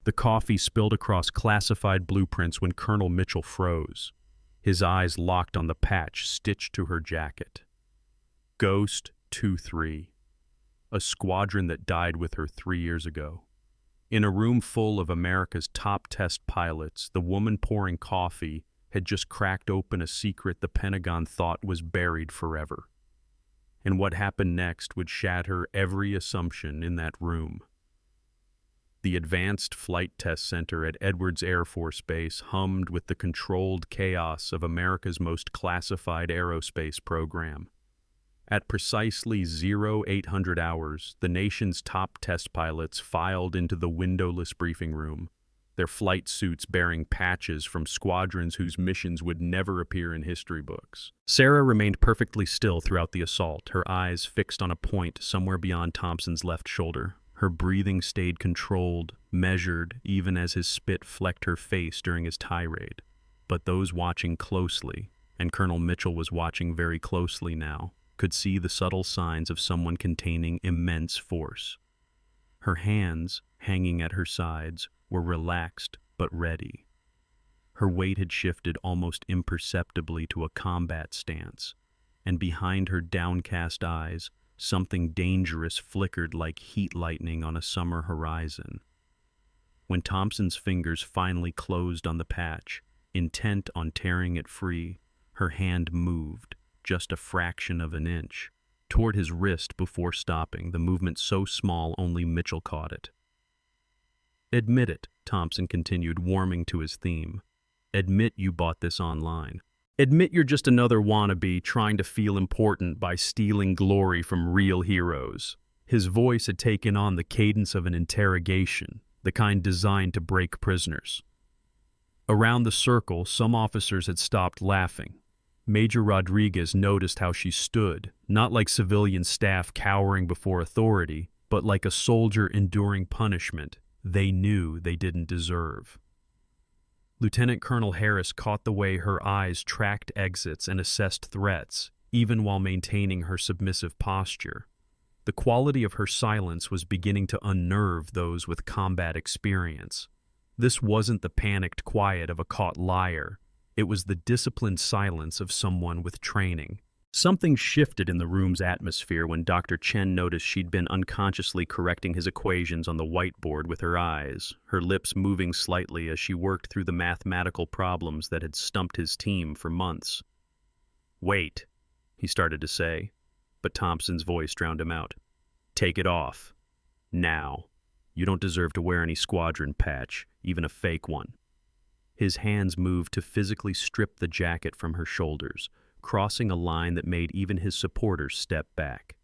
The coffee spilled across classified blueprints when Colonel Mitchell froze. His eyes locked on the patch stitched to her jacket. Ghost 2-3. A squadron that died with her 3 years ago. In a room full of America's top test pilots, the woman pouring coffee had just cracked open a secret the Pentagon thought was buried forever. And what happened next would shatter every assumption in that room. The Advanced Flight Test Center at Edwards Air Force Base hummed with the controlled chaos of America's most classified aerospace program. At precisely 0800 hours, the nation's top test pilots filed into the windowless briefing room, their flight suits bearing patches from squadrons whose missions would never appear in history books. Sarah remained perfectly still throughout the assault, her eyes fixed on a point somewhere beyond Thompson's left shoulder. Her breathing stayed controlled, measured, even as his spit flecked her face during his tirade. But those watching closely, and Colonel Mitchell was watching very closely now, could see the subtle signs of someone containing immense force. Her hands, hanging at her sides, were relaxed but ready. Her weight had shifted almost imperceptibly to a combat stance, and behind her downcast eyes, something dangerous flickered like heat lightning on a summer horizon. When Thompson's fingers finally closed on the patch, intent on tearing it free, her hand moved, just a fraction of an inch, toward his wrist before stopping, the movement so small only Mitchell caught it. "Admit it," Thompson continued, warming to his theme. "Admit you bought this online. Admit you're just another wannabe trying to feel important by stealing glory from real heroes." His voice had taken on the cadence of an interrogation, the kind designed to break prisoners. Around the circle, some officers had stopped laughing. Major Rodriguez noticed how she stood, not like civilian staff cowering before authority, but like a soldier enduring punishment they knew they didn't deserve. Lieutenant Colonel Harris caught the way her eyes tracked exits and assessed threats, even while maintaining her submissive posture. The quality of her silence was beginning to unnerve those with combat experience. This wasn't the panicked quiet of a caught liar. It was the disciplined silence of someone with training. Something shifted in the room's atmosphere when Dr. Chen noticed she'd been unconsciously correcting his equations on the whiteboard with her eyes, her lips moving slightly as she worked through the mathematical problems that had stumped his team for months. "Wait," he started to say, but Thompson's voice drowned him out. "Take it off. Now. You don't deserve to wear any squadron patch, even a fake one." His hands moved to physically strip the jacket from her shoulders, crossing a line that made even his supporters step back.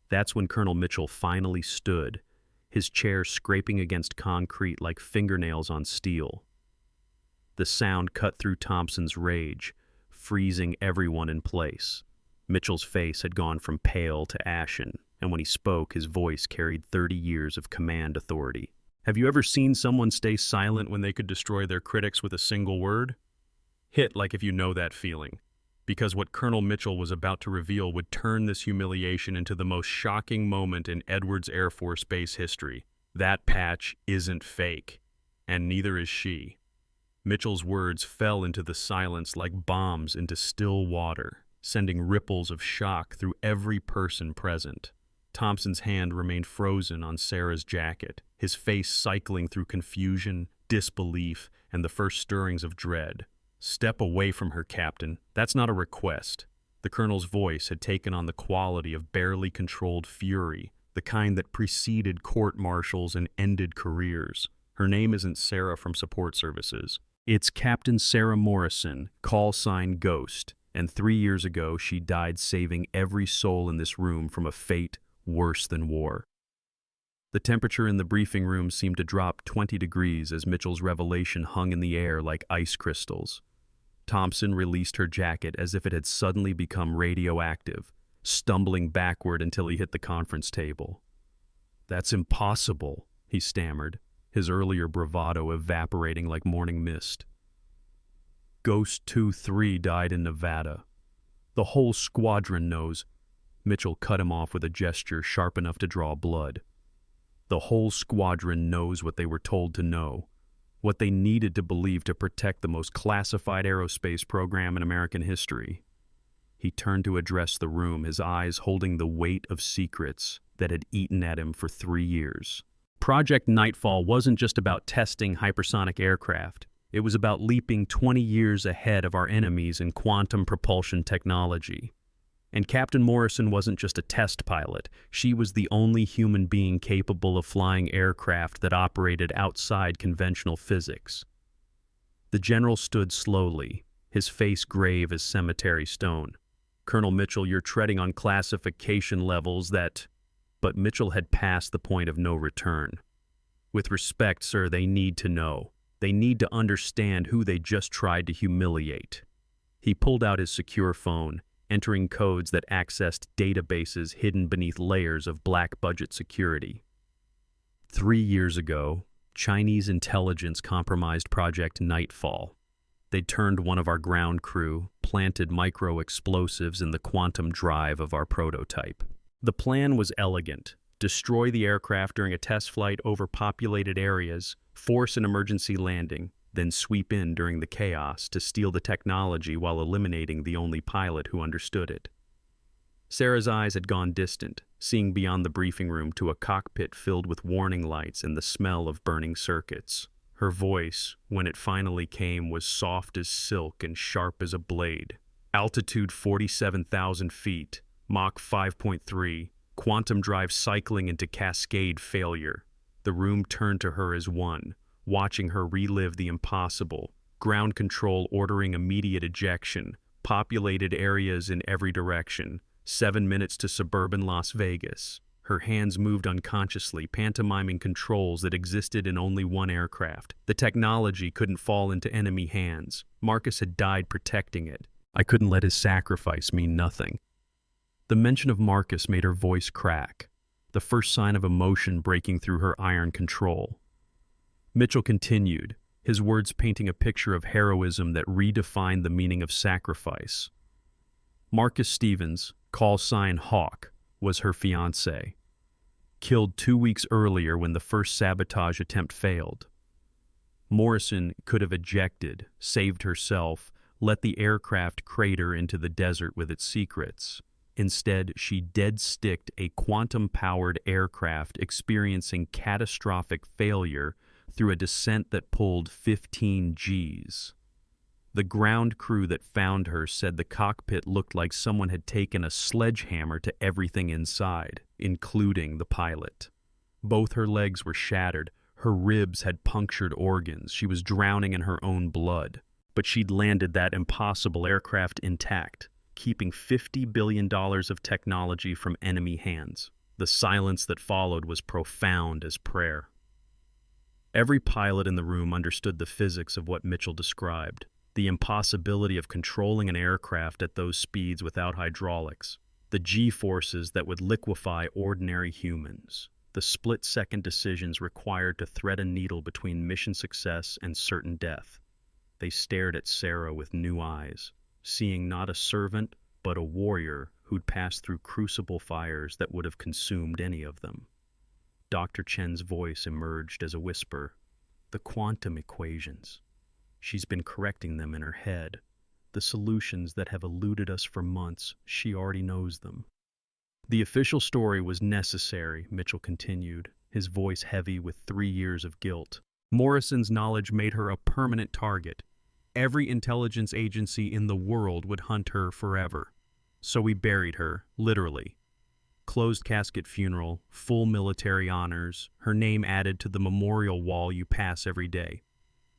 That's when Colonel Mitchell finally stood, his chair scraping against concrete like fingernails on steel. The sound cut through Thompson's rage, freezing everyone in place. Mitchell's face had gone from pale to ashen, and when he spoke, his voice carried 30 years of command authority. "Have you ever seen someone stay silent when they could destroy their critics with a single word? Hit like if you know that feeling. Because what Colonel Mitchell was about to reveal would turn this humiliation into the most shocking moment in Edwards Air Force Base history. That patch isn't fake, and neither is she." Mitchell's words fell into the silence like bombs into still water, sending ripples of shock through every person present. Thompson's hand remained frozen on Sarah's jacket, his face cycling through confusion, disbelief, and the first stirrings of dread. "Step away from her, Captain. That's not a request." The colonel's voice had taken on the quality of barely controlled fury, the kind that preceded court-martials and ended careers. "Her name isn't Sarah from support services. It's Captain Sarah Morrison, call sign Ghost, and 3 years ago she died saving every soul in this room from a fate worse than war." The temperature in the briefing room seemed to drop 20 degrees as Mitchell's revelation hung in the air like ice crystals. Thompson released her jacket as if it had suddenly become radioactive, stumbling backward until he hit the conference table. "That's impossible," he stammered, his earlier bravado evaporating like morning mist. "Ghost 2-3 died in Nevada. The whole squadron knows." Mitchell cut him off with a gesture sharp enough to draw blood. The whole squadron knows what they were told to know, what they needed to believe to protect the most classified aerospace program in American history. He turned to address the room, his eyes holding the weight of secrets that had eaten at him for 3 years. Project Nightfall wasn't just about testing hypersonic aircraft. It was about leaping 20 years ahead of our enemies in quantum propulsion technology. And Captain Morrison wasn't just a test pilot. She was the only human being capable of flying aircraft that operated outside conventional physics. The general stood slowly, his face grave as cemetery stone. "Colonel Mitchell, you're treading on classification levels that..." But Mitchell had passed the point of no return. "With respect, sir, they need to know. They need to understand who they just tried to humiliate." He pulled out his secure phone, entering codes that accessed databases hidden beneath layers of black budget security. 3 years ago, Chinese intelligence compromised Project Nightfall. They turned one of our ground crew, planted micro-explosives in the quantum drive of our prototype. The plan was elegant: destroy the aircraft during a test flight over populated areas, force an emergency landing, then sweep in during the chaos to steal the technology while eliminating the only pilot who understood it. Sarah's eyes had gone distant, seeing beyond the briefing room to a cockpit filled with warning lights and the smell of burning circuits. Her voice, when it finally came, was soft as silk and sharp as a blade. "Altitude 47,000 feet, Mach 5.3, quantum drive cycling into cascade failure." The room turned to her as one, watching her relive the impossible. Ground control ordering immediate ejection, populated areas in every direction, 7 minutes to suburban Las Vegas. Her hands moved unconsciously, pantomiming controls that existed in only one aircraft. The technology couldn't fall into enemy hands. Marcus had died protecting it. I couldn't let his sacrifice mean nothing. The mention of Marcus made her voice crack, the first sign of emotion breaking through her iron control. Mitchell continued, his words painting a picture of heroism that redefined the meaning of sacrifice. Marcus Stevens, call sign Hawk, was her fiancé. Killed 2 weeks earlier when the first sabotage attempt failed. Morrison could have ejected, saved herself, let the aircraft crater into the desert with its secrets. Instead, she dead-sticked a quantum-powered aircraft experiencing catastrophic failure through a descent that pulled 15 Gs. The ground crew that found her said the cockpit looked like someone had taken a sledgehammer to everything inside, including the pilot. Both her legs were shattered, her ribs had punctured organs, she was drowning in her own blood. But she'd landed that impossible aircraft intact, keeping $50 billion of technology from enemy hands. The silence that followed was profound as prayer. Every pilot in the room understood the physics of what Mitchell described. The impossibility of controlling an aircraft at those speeds without hydraulics, the G-forces that would liquefy ordinary humans, the split-second decisions required to thread a needle between mission success and certain death. They stared at Sarah with new eyes, seeing not a servant, but a warrior who'd passed through crucible fires that would have consumed any of them. Dr. Chen's voice emerged as a whisper. "The quantum equations. She's been correcting them in her head. The solutions that have eluded us for months, she already knows them." The official story was necessary, Mitchell continued, his voice heavy with 3 years of guilt. Morrison's knowledge made her a permanent target. Every intelligence agency in the world would hunt her forever. So we buried her, literally. Closed casket funeral, full military honors, her name added to the memorial wall you pass every day.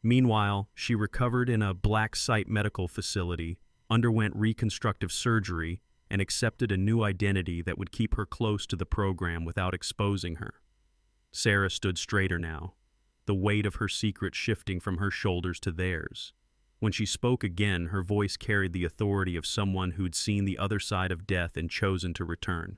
Meanwhile, she recovered in a black site medical facility, underwent reconstructive surgery, and accepted a new identity that would keep her close to the program without exposing her. Sarah stood straighter now, the weight of her secret shifting from her shoulders to theirs. When she spoke again, her voice carried the authority of someone who'd seen the other side of death and chosen to return.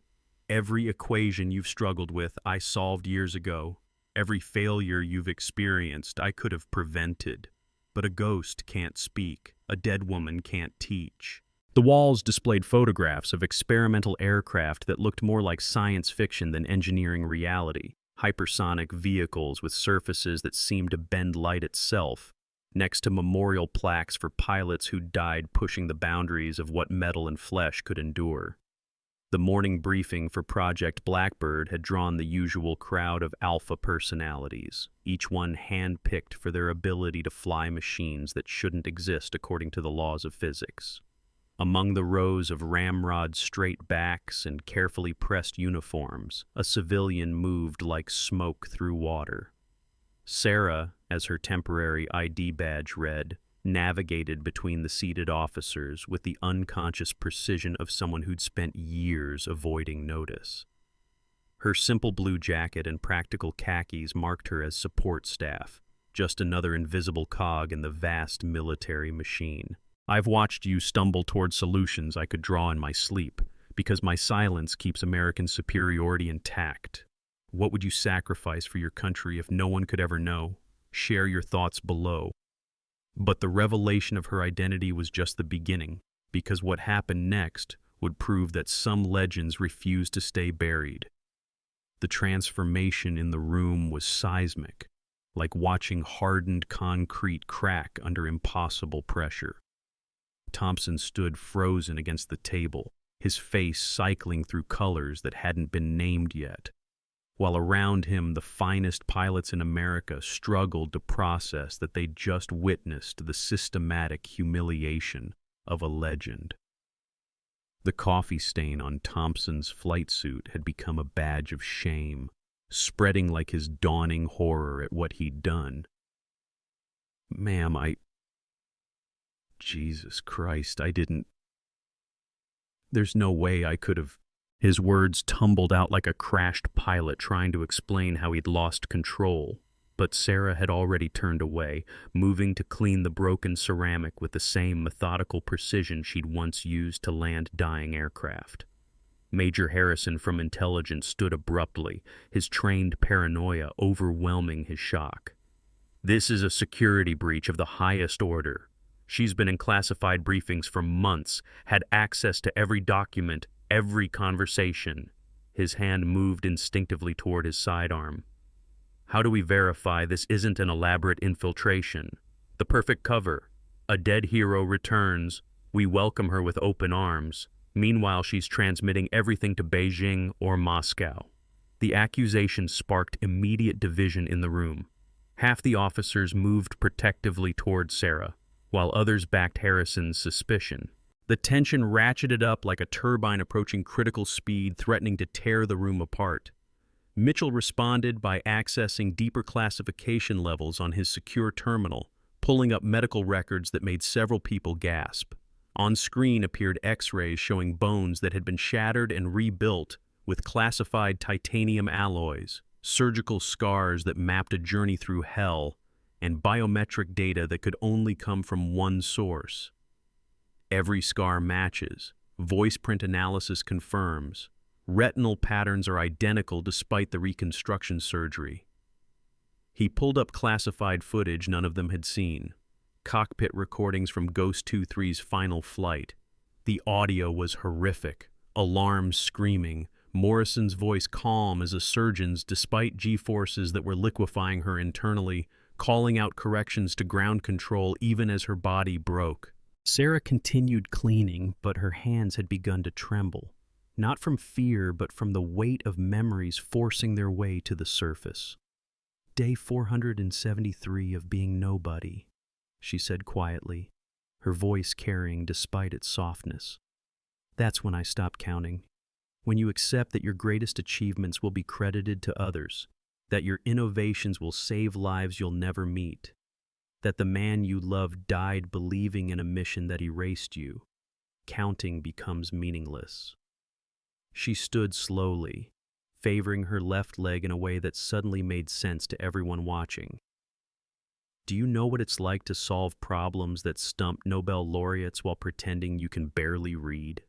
"Every equation you've struggled with, I solved years ago. Every failure you've experienced, I could have prevented. But a ghost can't speak. A dead woman can't teach." The walls displayed photographs of experimental aircraft that looked more like science fiction than engineering reality. hypersonic vehicles with surfaces that seemed to bend light itself, next to memorial plaques for pilots who died pushing the boundaries of what metal and flesh could endure. The morning briefing for Project Blackbird had drawn the usual crowd of alpha personalities, each one hand-picked for their ability to fly machines that shouldn't exist according to the laws of physics. Among the rows of ramrod straight backs and carefully pressed uniforms, a civilian moved like smoke through water. Sarah, as her temporary ID badge read, navigated between the seated officers with the unconscious precision of someone who'd spent years avoiding notice. Her simple blue jacket and practical khakis marked her as support staff, just another invisible cog in the vast military machine. I've watched you stumble toward solutions I could draw in my sleep, because my silence keeps American superiority intact. What would you sacrifice for your country if no one could ever know? Share your thoughts below. But the revelation of her identity was just the beginning, because what happened next would prove that some legends refuse to stay buried. The transformation in the room was seismic, like watching hardened concrete crack under impossible pressure. Thompson stood frozen against the table, his face cycling through colors that hadn't been named yet, while around him the finest pilots in America struggled to process that they'd just witnessed the systematic humiliation of a legend. The coffee stain on Thompson's flight suit had become a badge of shame, spreading like his dawning horror at what he'd done. Ma'am, Jesus Christ, I didn't... There's no way I could have... His words tumbled out like a crashed pilot trying to explain how he'd lost control, but Sarah had already turned away, moving to clean the broken ceramic with the same methodical precision she'd once used to land dying aircraft. Major Harrison from Intelligence stood abruptly, his trained paranoia overwhelming his shock. "This is a security breach of the highest order. She's been in classified briefings for months, had access to every document, every conversation." His hand moved instinctively toward his sidearm. "How do we verify this isn't an elaborate infiltration? The perfect cover. A dead hero returns. We welcome her with open arms. Meanwhile, she's transmitting everything to Beijing or Moscow." The accusation sparked immediate division in the room. Half the officers moved protectively toward Sarah, while others backed Harrison's suspicion. The tension ratcheted up like a turbine approaching critical speed, threatening to tear the room apart. Mitchell responded by accessing deeper classification levels on his secure terminal, pulling up medical records that made several people gasp. On screen appeared X-rays showing bones that had been shattered and rebuilt with classified titanium alloys, surgical scars that mapped a journey through hell, and biometric data that could only come from one source. Every scar matches. Voice print analysis confirms. Retinal patterns are identical despite the reconstruction surgery. He pulled up classified footage none of them had seen. Cockpit recordings from Ghost 23's final flight. The audio was horrific. Alarms screaming. Morrison's voice calm as a surgeon's despite G-forces that were liquefying her internally, calling out corrections to ground control even as her body broke. Sarah continued cleaning, but her hands had begun to tremble, not from fear, but from the weight of memories forcing their way to the surface. "Day 473 of being nobody," she said quietly, her voice carrying despite its softness. "That's when I stopped counting. When you accept that your greatest achievements will be credited to others, that your innovations will save lives you'll never meet, that the man you loved died believing in a mission that erased you, counting becomes meaningless." She stood slowly, favoring her left leg in a way that suddenly made sense to everyone watching. "Do you know what it's like to solve problems that stump Nobel laureates while pretending you can barely read?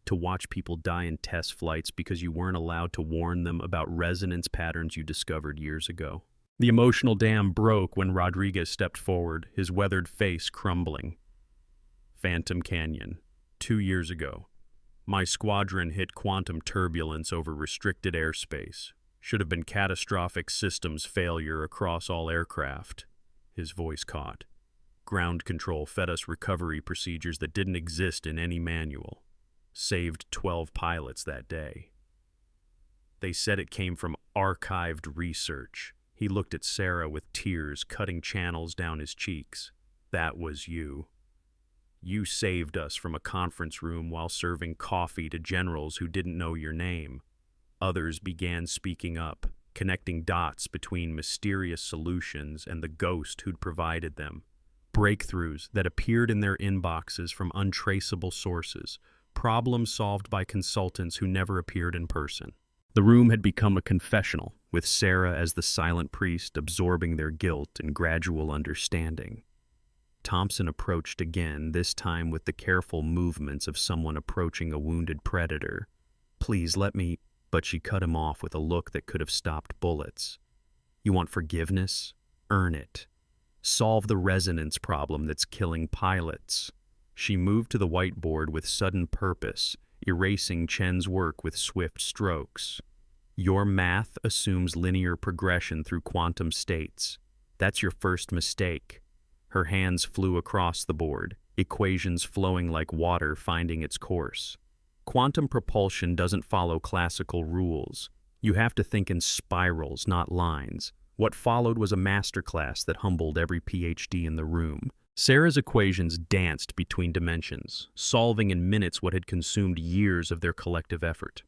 To watch people die in test flights because you weren't allowed to warn them about resonance patterns you discovered years ago?" The emotional dam broke when Rodriguez stepped forward, his weathered face crumbling. "Phantom Canyon. 2 years ago. My squadron hit quantum turbulence over restricted airspace. Should have been catastrophic systems failure across all aircraft. His voice caught. Ground control fed us recovery procedures that didn't exist in any manual. Saved 12 pilots that day. They said it came from archived research. He looked at Sarah with tears cutting channels down his cheeks. That was you. You saved us from a conference room while serving coffee to generals who didn't know your name. Others began speaking up, connecting dots between mysterious solutions and the ghost who'd provided them. Breakthroughs that appeared in their inboxes from untraceable sources, problems solved by consultants who never appeared in person. The room had become a confessional, with Sarah as the silent priest absorbing their guilt and gradual understanding. Thompson approached again, this time with the careful movements of someone approaching a wounded predator. "Please let me," but she cut him off with a look that could have stopped bullets. "You want forgiveness? Earn it. Solve the resonance problem that's killing pilots." She moved to the whiteboard with sudden purpose, erasing Chen's work with swift strokes. "Your math assumes linear progression through quantum states. That's your first mistake." Her hands flew across the board, equations flowing like water finding its course. Quantum propulsion doesn't follow classical rules. You have to think in spirals, not lines. What followed was a masterclass that humbled every PhD in the room. Sarah's equations danced between dimensions, solving in minutes what had consumed years of their collective effort.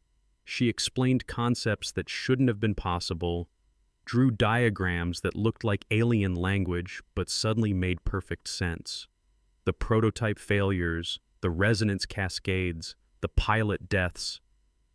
She explained concepts that shouldn't have been possible, drew diagrams that looked like alien language but suddenly made perfect sense. The prototype failures, the resonance cascades, the pilot deaths.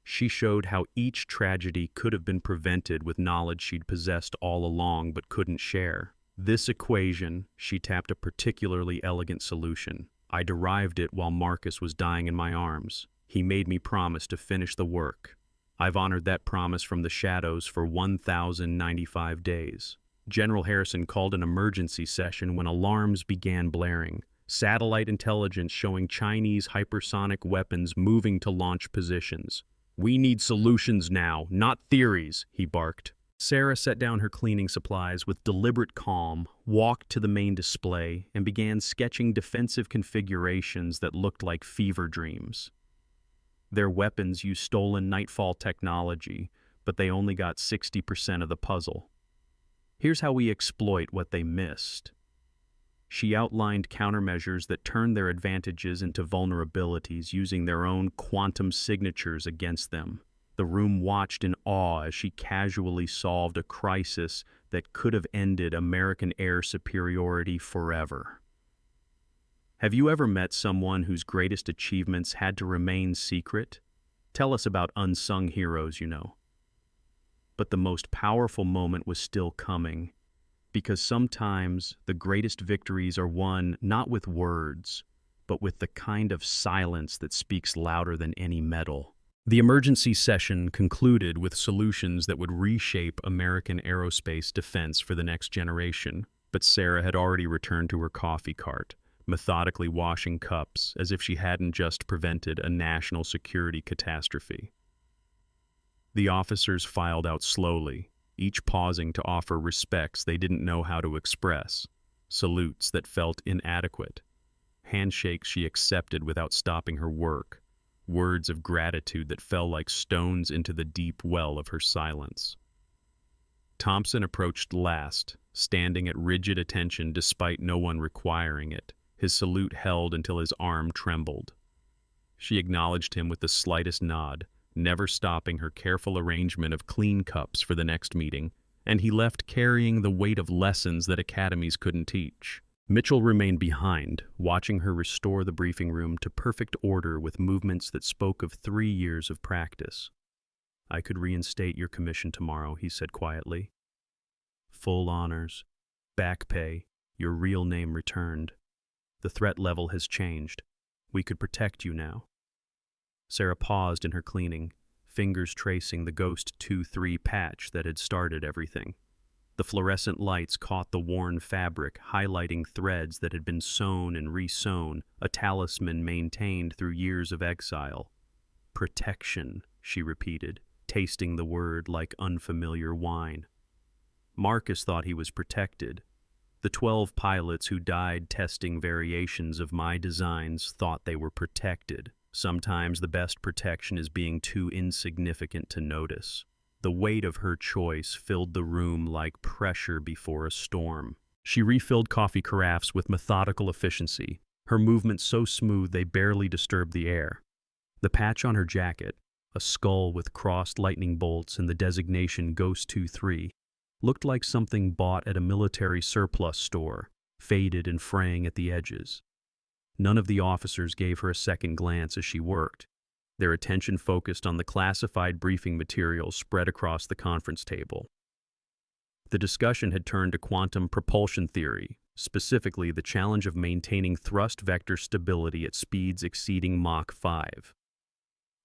She showed how each tragedy could have been prevented with knowledge she'd possessed all along but couldn't share. This equation, she tapped a particularly elegant solution. I derived it while Marcus was dying in my arms. He made me promise to finish the work. I've honored that promise from the shadows for 1,095 days. General Harrison called an emergency session when alarms began blaring. Satellite intelligence showing Chinese hypersonic weapons moving to launch positions. "We need solutions now, not theories," he barked. Sarah set down her cleaning supplies with deliberate calm, walked to the main display, and began sketching defensive configurations that looked like fever dreams. Their weapons used stolen Nightfall technology, but they only got 60% of the puzzle. Here's how we exploit what they missed. She outlined countermeasures that turned their advantages into vulnerabilities, using their own quantum signatures against them. The room watched in awe as she casually solved a crisis that could have ended American air superiority forever. Have you ever met someone whose greatest achievements had to remain secret? Tell us about unsung heroes you know. But the most powerful moment was still coming, because sometimes the greatest victories are won not with words, but with the kind of silence that speaks louder than any medal. The emergency session concluded with solutions that would reshape American aerospace defense for the next generation, but Sarah had already returned to her coffee cart, methodically washing cups as if she hadn't just prevented a national security catastrophe. The officers filed out slowly, each pausing to offer respects they didn't know how to express, salutes that felt inadequate, handshakes she accepted without stopping her work, words of gratitude that fell like stones into the deep well of her silence. Thompson approached last, standing at rigid attention despite no one requiring it, his salute held until his arm trembled. She acknowledged him with the slightest nod, never stopping her careful arrangement of clean cups for the next meeting, and he left carrying the weight of lessons that academies couldn't teach. Mitchell remained behind, watching her restore the briefing room to perfect order with movements that spoke of 3 years of practice. "I could reinstate your commission tomorrow," he said quietly. "Full honors, back pay, your real name returned. The threat level has changed. We could protect you now." Sarah paused in her cleaning, fingers tracing the Ghost 2-3 patch that had started everything. The fluorescent lights caught the worn fabric, highlighting threads that had been sewn and re-sewn, a talisman maintained through years of exile. "Protection," she repeated, tasting the word like unfamiliar wine. Marcus thought he was protected. The 12 pilots who died testing variations of my designs thought they were protected. Sometimes the best protection is being too insignificant to notice. The weight of her choice filled the room like pressure before a storm. She refilled coffee carafes with methodical efficiency, her movements so smooth they barely disturbed the air. The patch on her jacket, a skull with crossed lightning bolts and the designation Ghost 23, looked like something bought at a military surplus store, faded and fraying at the edges. None of the officers gave her a second glance as she worked, their attention focused on the classified briefing materials spread across the conference table. The discussion had turned to quantum propulsion theory, specifically the challenge of maintaining thrust vector stability at speeds exceeding Mach 5.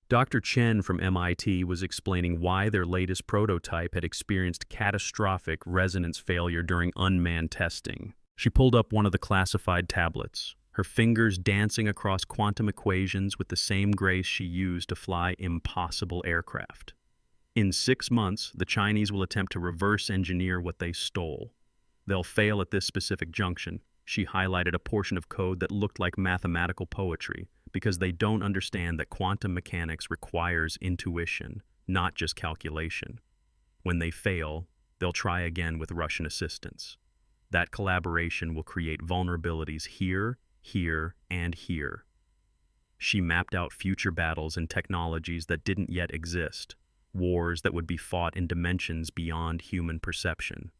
Dr. Chen from MIT was explaining why their latest prototype had experienced catastrophic resonance failure during unmanned testing. She pulled up one of the classified tablets, her fingers dancing across quantum equations with the same grace she used to fly impossible aircraft. In 6 months, the Chinese will attempt to reverse engineer what they stole. They'll fail at this specific junction. She highlighted a portion of code that looked like mathematical poetry, because they don't understand that quantum mechanics requires intuition, not just calculation. When they fail, they'll try again with Russian assistance. That collaboration will create vulnerabilities here, here, and here. She mapped out future battles and technologies that didn't yet exist, wars that would be fought in dimensions beyond human perception.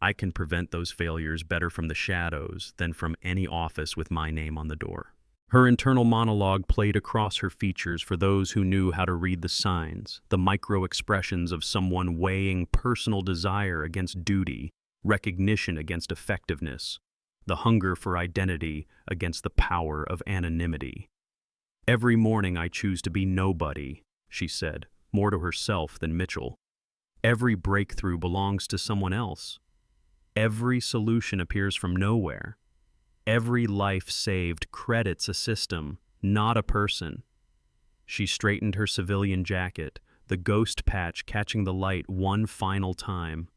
I can prevent those failures better from the shadows than from any office with my name on the door. Her internal monologue played across her features for those who knew how to read the signs, the micro-expressions of someone weighing personal desire against duty, recognition against effectiveness, the hunger for identity against the power of anonymity. "Every morning I choose to be nobody," she said, more to herself than Mitchell. "Every breakthrough belongs to someone else. Every solution appears from nowhere. Every life saved credits a system, not a person." She straightened her civilian jacket, the ghost patch catching the light one final time.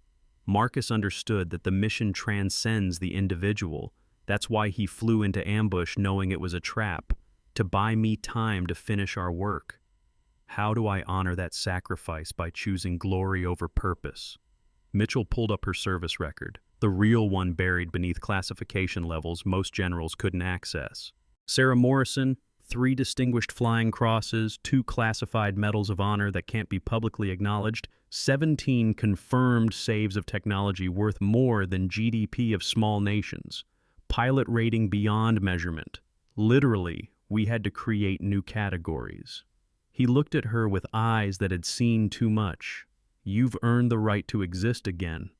Marcus understood that the mission transcends the individual. That's why he flew into ambush knowing it was a trap, to buy me time to finish our work. How do I honor that sacrifice by choosing glory over purpose? Mitchell pulled up her service record, the real one buried beneath classification levels most generals couldn't access. Sarah Morrison, 3 distinguished flying crosses, 2 classified medals of honor that can't be publicly acknowledged, 17 confirmed saves of technology worth more than GDP of small nations, pilot rating beyond measurement. Literally, we had to create new categories. He looked at her with eyes that had seen too much. "You've earned the right to exist again."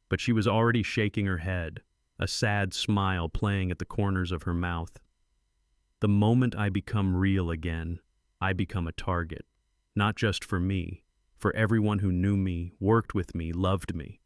But she was already shaking her head, a sad smile playing at the corners of her mouth. "The moment I become real again, I become a target, not just for me, for everyone who knew me, worked with me, loved me.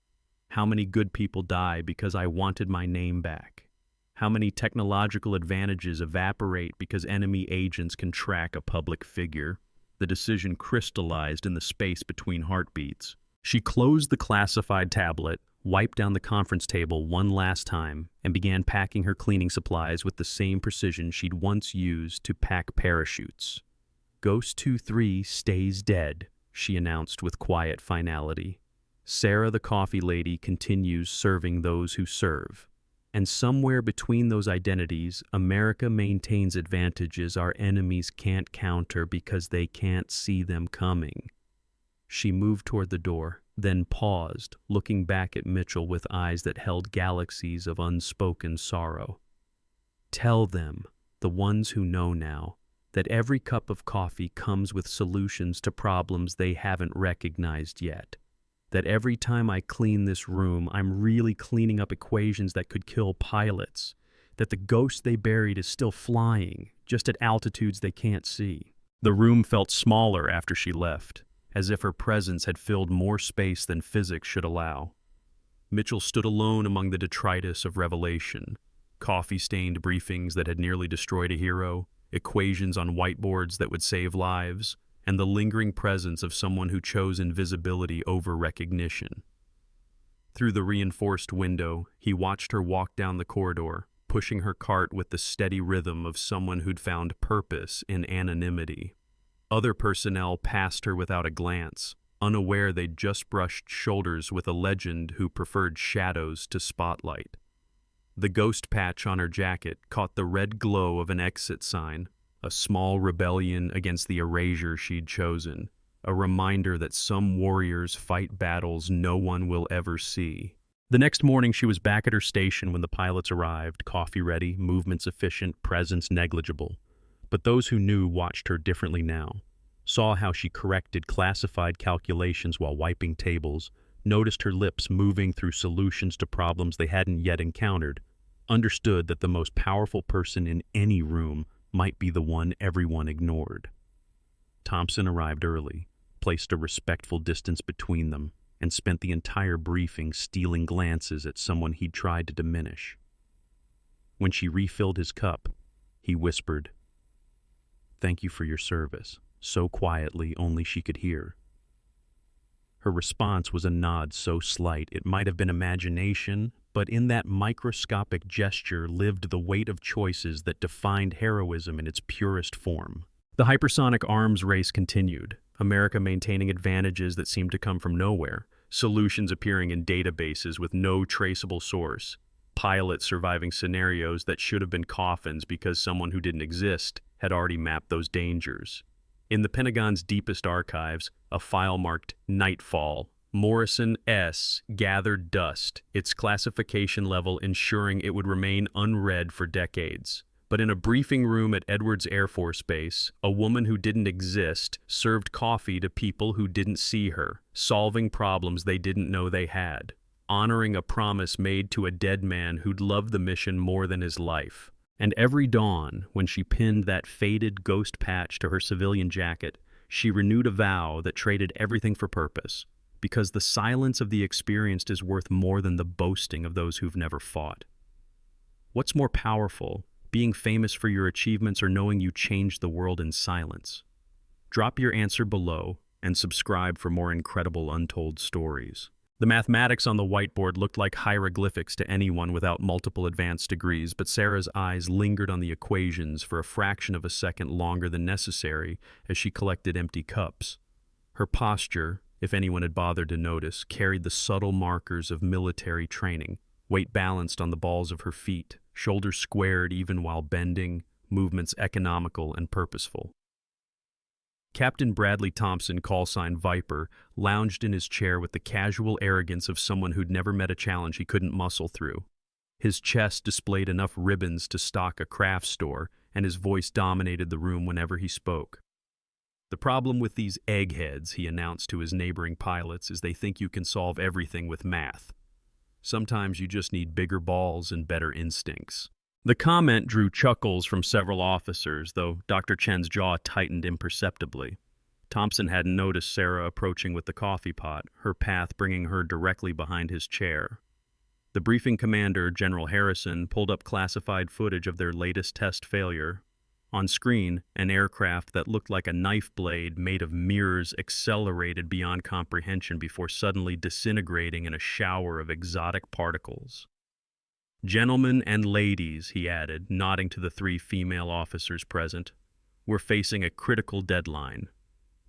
How many good people die because I wanted my name back? How many technological advantages evaporate because enemy agents can track a public figure?" The decision crystallized in the space between heartbeats. She closed the classified tablet, wiped down the conference table one last time, and began packing her cleaning supplies with the same precision she'd once used to pack parachutes. "Ghost 23 stays dead," she announced with quiet finality. "Sarah the coffee lady continues serving those who serve. And somewhere between those identities, America maintains advantages our enemies can't counter because they can't see them coming." She moved toward the door, then paused, looking back at Mitchell with eyes that held galaxies of unspoken sorrow. "Tell them, the ones who know now, that every cup of coffee comes with solutions to problems they haven't recognized yet. That every time I clean this room, I'm really cleaning up equations that could kill pilots. That the ghost they buried is still flying, just at altitudes they can't see." The room felt smaller after she left, as if her presence had filled more space than physics should allow. Mitchell stood alone among the detritus of revelation, coffee-stained briefings that had nearly destroyed a hero, equations on whiteboards that would save lives, and the lingering presence of someone who chose invisibility over recognition. Through the reinforced window, he watched her walk down the corridor, pushing her cart with the steady rhythm of someone who'd found purpose in anonymity. Other personnel passed her without a glance, unaware they'd just brushed shoulders with a legend who preferred shadows to spotlight. The ghost patch on her jacket caught the red glow of an exit sign, a small rebellion against the erasure she'd chosen, a reminder that some warriors fight battles no one will ever see. The next morning she was back at her station when the pilots arrived, coffee ready, movements efficient, presence negligible. But those who knew watched her differently now, saw how she corrected classified calculations while wiping tables, noticed her lips moving through solutions to problems they hadn't yet encountered, understood that the most powerful person in any room might be the one everyone ignored. Thompson arrived early, placed a respectful distance between them, and spent the entire briefing stealing glances at someone he'd tried to diminish. When she refilled his cup, he whispered, "Thank you for your service," so quietly only she could hear. Her response was a nod so slight it might have been imagination, but in that microscopic gesture lived the weight of choices that defined heroism in its purest form. The hypersonic arms race continued, America maintaining advantages that seemed to come from nowhere, solutions appearing in databases with no traceable source, pilots surviving scenarios that should have been coffins because someone who didn't exist had already mapped those dangers. In the Pentagon's deepest archives, a file marked Nightfall, Morrison S. gathered dust, its classification level ensuring it would remain unread for decades. But in a briefing room at Edwards Air Force Base, a woman who didn't exist served coffee to people who didn't see her, solving problems they didn't know they had, honoring a promise made to a dead man who'd loved the mission more than his life. And every dawn, when she pinned that faded ghost patch to her civilian jacket, she renewed a vow that traded everything for purpose, because the silence of the experienced is worth more than the boasting of those who've never fought. What's more powerful, being famous for your achievements or knowing you changed the world in silence? Drop your answer below and subscribe for more incredible untold stories. The mathematics on the whiteboard looked like hieroglyphics to anyone without multiple advanced degrees, but Sarah's eyes lingered on the equations for a fraction of a second longer than necessary as she collected empty cups. Her posture, if anyone had bothered to notice, carried the subtle markers of military training, weight balanced on the balls of her feet, shoulders squared even while bending, movements economical and purposeful. Captain Bradley Thompson, callsign Viper, lounged in his chair with the casual arrogance of someone who'd never met a challenge he couldn't muscle through. His chest displayed enough ribbons to stock a craft store, and his voice dominated the room whenever he spoke. "The problem with these eggheads," he announced to his neighboring pilots, "is they think you can solve everything with math. Sometimes you just need bigger balls and better instincts." The comment drew chuckles from several officers, though Dr. Chen's jaw tightened imperceptibly. Thompson hadn't noticed Sarah approaching with the coffee pot, her path bringing her directly behind his chair. The briefing commander, General Harrison, pulled up classified footage of their latest test failure. On screen, an aircraft that looked like a knife blade made of mirrors accelerated beyond comprehension before suddenly disintegrating in a shower of exotic particles. "Gentlemen and ladies," he added, nodding to the 3 female officers present, "we're facing a critical deadline.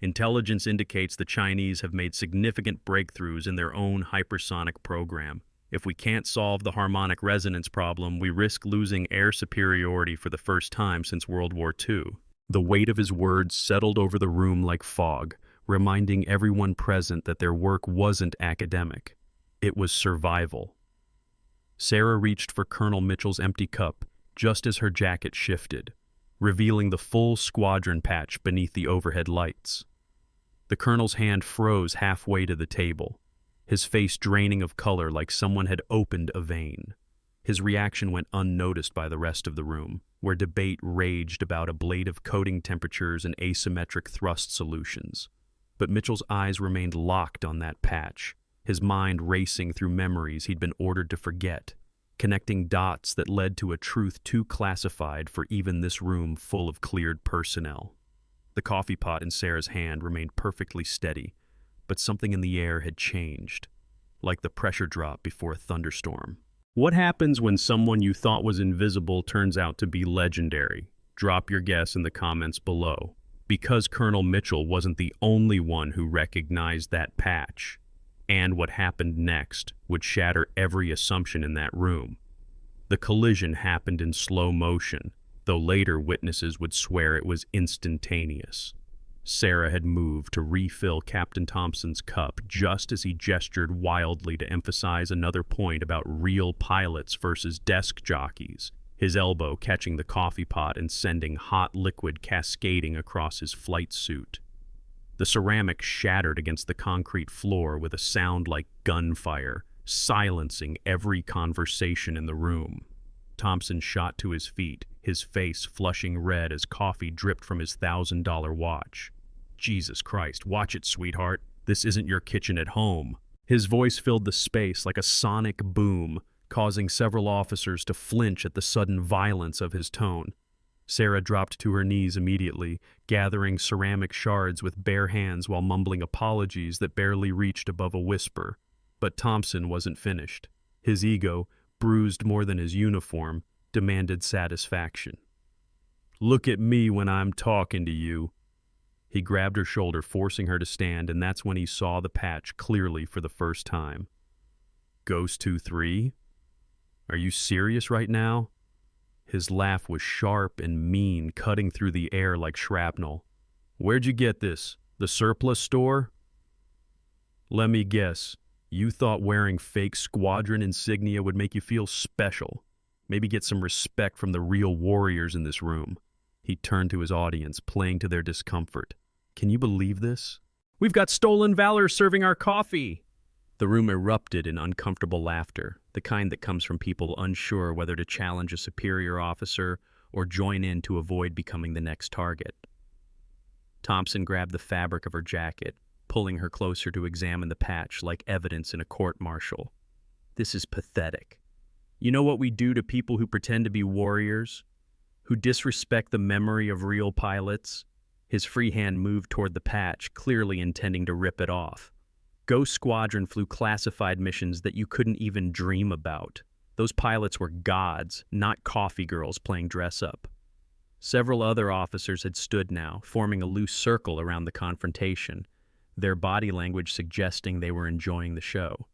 Intelligence indicates the Chinese have made significant breakthroughs in their own hypersonic program. If we can't solve the harmonic resonance problem, we risk losing air superiority for the first time since World War II. The weight of his words settled over the room like fog, reminding everyone present that their work wasn't academic. It was survival. Sarah reached for Colonel Mitchell's empty cup just as her jacket shifted, revealing the full squadron patch beneath the overhead lights. The colonel's hand froze halfway to the table, his face draining of color like someone had opened a vein. His reaction went unnoticed by the rest of the room, where debate raged about ablative coating temperatures and asymmetric thrust solutions. But Mitchell's eyes remained locked on that patch, his mind racing through memories he'd been ordered to forget, connecting dots that led to a truth too classified for even this room full of cleared personnel. The coffee pot in Sarah's hand remained perfectly steady, but something in the air had changed, like the pressure drop before a thunderstorm. What happens when someone you thought was invisible turns out to be legendary? Drop your guess in the comments below. Because Colonel Mitchell wasn't the only one who recognized that patch, and what happened next would shatter every assumption in that room. The collision happened in slow motion, though later witnesses would swear it was instantaneous. Sarah had moved to refill Captain Thompson's cup just as he gestured wildly to emphasize another point about real pilots versus desk jockeys, his elbow catching the coffee pot and sending hot liquid cascading across his flight suit. The ceramic shattered against the concrete floor with a sound like gunfire, silencing every conversation in the room. Thompson shot to his feet, his face flushing red as coffee dripped from his $1,000 watch. Jesus Christ, watch it, sweetheart. This isn't your kitchen at home. His voice filled the space like a sonic boom, causing several officers to flinch at the sudden violence of his tone. Sarah dropped to her knees immediately, gathering ceramic shards with bare hands while mumbling apologies that barely reached above a whisper. But Thompson wasn't finished. His ego, bruised more than his uniform, demanded satisfaction. "Look at me when I'm talking to you." He grabbed her shoulder, forcing her to stand, and that's when he saw the patch clearly for the first time. "Ghost 2-3? Are you serious right now?" His laugh was sharp and mean, cutting through the air like shrapnel. "Where'd you get this? The surplus store?" "Let me guess. You thought wearing fake squadron insignia would make you feel special. Maybe get some respect from the real warriors in this room." He turned to his audience, playing to their discomfort. "Can you believe this? We've got stolen valor serving our coffee!" The room erupted in uncomfortable laughter, the kind that comes from people unsure whether to challenge a superior officer or join in to avoid becoming the next target. Thompson grabbed the fabric of her jacket, pulling her closer to examine the patch like evidence in a court-martial. "This is pathetic. You know what we do to people who pretend to be warriors? Who disrespect the memory of real pilots?" His free hand moved toward the patch, clearly intending to rip it off. Ghost Squadron flew classified missions that you couldn't even dream about. Those pilots were gods, not coffee girls playing dress-up. Several other officers had stood now, forming a loose circle around the confrontation, their body language suggesting they were enjoying the show.